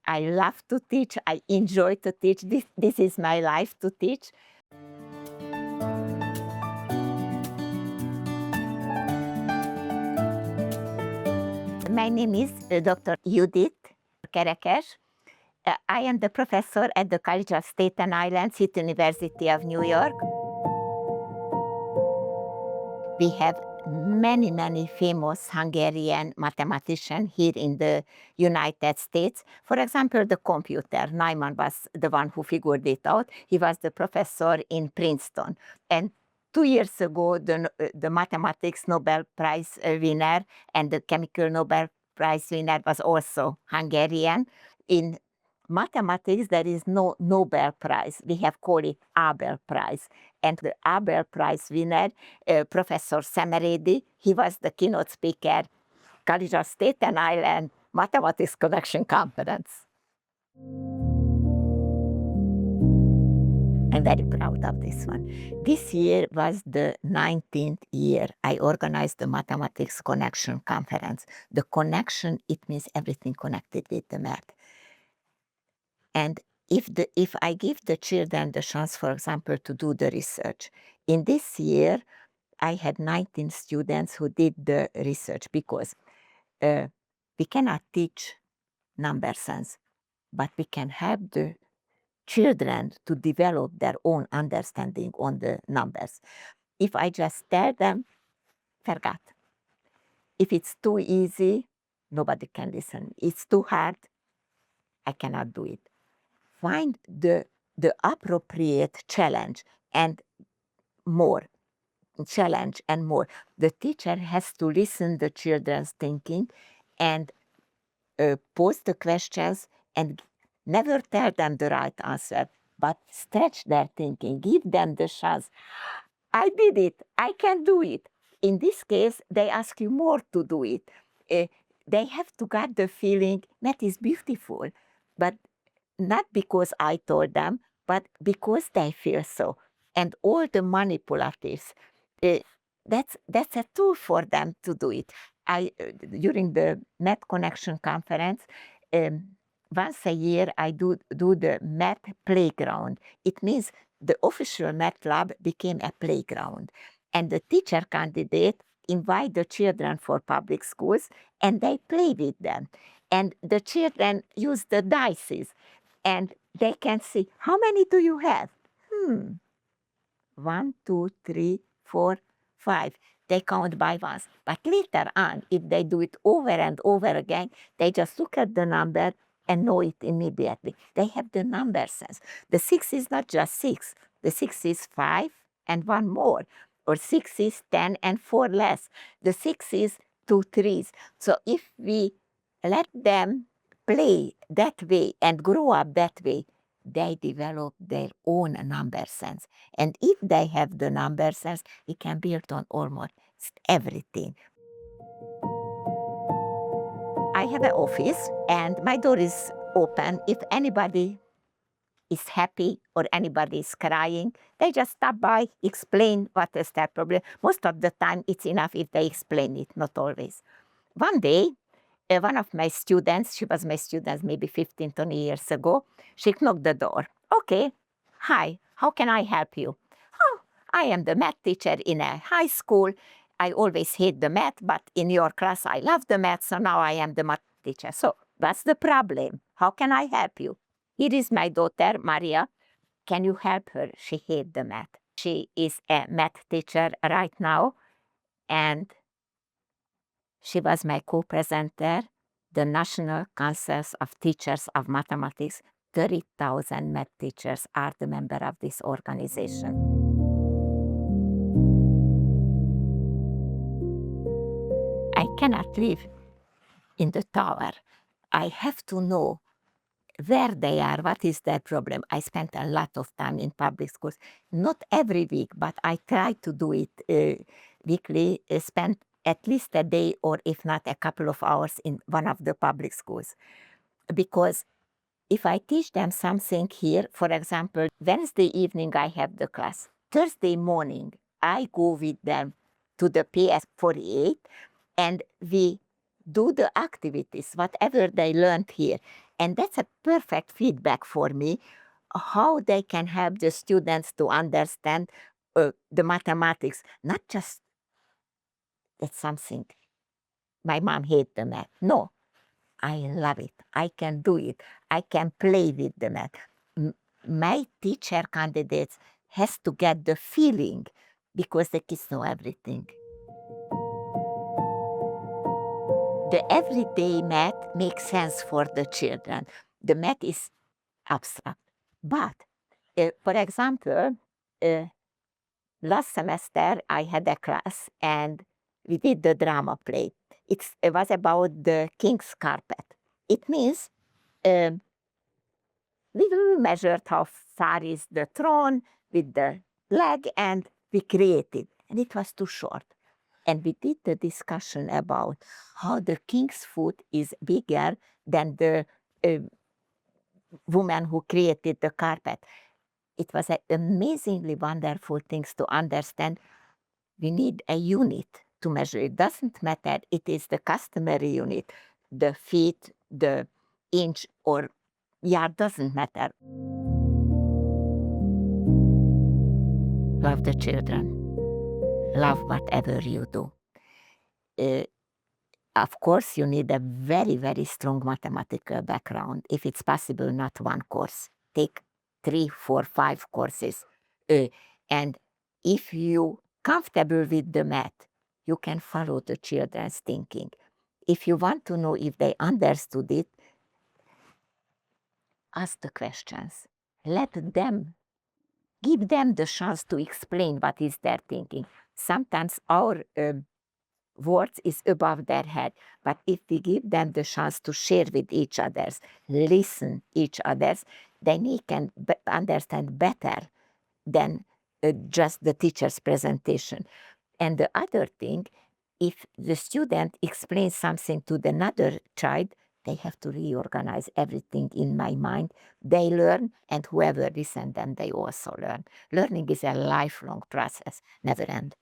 I love to teach. I enjoy to teach. This is my life to teach. My name is Dr. Judit Kerekes. I am the professor at the College of Staten Island, City University of New York. We have many, many famous Hungarian mathematicians here in the United States. For example, the computer. Neumann was the one who figured it out. He was the professor in Princeton. And 2 years ago, the mathematics Nobel Prize winner and the chemical Nobel Prize winner was also Hungarian. In mathematics, there is no Nobel Prize. We have called it Abel Prize. And the Abel Prize winner, Professor Semeredi, he was the keynote speaker, College of Staten Island Mathematics Connection Conference. I'm very proud of this one. This year was the 19th year I organized the Mathematics Connection Conference. The connection, it means everything connected with the math. And if I give the children the chance, for example, to do the research, in this year, I had 19 students who did the research because we cannot teach number sense, but we can help the children to develop their own understanding on the numbers. If I just tell them, forget. If it's too easy, nobody can listen. It's too hard, I cannot do it. Find the appropriate challenge and more. Challenge and more. The teacher has to listen the children's thinking and pose the questions and never tell them the right answer, but stretch their thinking, give them the chance. I did it, I can do it. In this case, they ask you more to do it. They have to get the feeling that is beautiful, but not because I told them, but because they feel so. And all the manipulatives, that's a tool for them to do it. During the Math Connection Conference, once a year I do the math playground. It means the official math lab became a playground. And the teacher candidate invite the children for public schools and they play with them. And the children use the dices and they can see, how many do you have? 1, 2, 3, 4, 5. They count by ones. But later on, if they do it over and over again, they just look at the number and know it immediately. They have the number sense. The 6 is not just 6. The 6 is 5 and 1 more. Or 6 is 10 and 4 less. The 6 is 2 threes. So if we let them play that way and grow up that way, they develop their own number sense. And if they have the number sense, it can build on almost everything. I have an office and my door is open. If anybody is happy or anybody is crying, they just stop by, explain what is their problem. Most of the time it's enough if they explain it, not always. One day, one of my students, she was my student maybe 15, 20 years ago, she knocked the door. Okay, hi, how can I help you? Oh, I am the math teacher in a high school. I always hate the math, but in your class I love the math, so now I am the math teacher. So what's the problem? How can I help you? Here is my daughter, Maria. Can you help her? She hates the math. She is a math teacher right now, and she was my co-presenter, the National Council of Teachers of Mathematics. 30,000 math teachers are the member of this organization. I cannot live in the tower. I have to know where they are, what is their problem. I spent a lot of time in public schools, not every week, but I try to do it weekly, spend at least a day or if not a couple of hours in one of the public schools. Because if I teach them something here, for example, Wednesday evening I have the class. Thursday morning I go with them to the PS48 and we do the activities, whatever they learned here. And that's a perfect feedback for me, how they can help the students to understand the mathematics, not just that's something. My mom hates the math. No, I love it. I can do it. I can play with the math. My teacher candidates has to get the feeling because the kids know everything. The everyday math makes sense for the children. The math is abstract. But, for example, uh, last semester I had a class and we did the drama play. It was about the king's carpet. It means um, we measured how far is the throne with the leg and we created. And it was too short. And we did the discussion about how the king's foot is bigger than the uh, woman who created the carpet. It was an amazingly wonderful things to understand. We need a unit to measure. It doesn't matter. It is the customary unit, the feet, the inch or yard doesn't matter. Love the children. Love whatever you do. Of course, you need a very, very strong mathematical background. If it's possible, not one course. Take 3, 4, 5 courses. And if you comfortable with the math, you can follow the children's thinking. If you want to know if they understood it, ask the questions. Let them, give them the chance to explain what is their thinking. Sometimes our words is above their head. But if we give them the chance to share with each others, listen each others, then they can understand better than just the teacher's presentation. And the other thing, if the student explains something to another child, they have to reorganize everything in my mind. They learn, and whoever listens them, they also learn. Learning is a lifelong process, never end.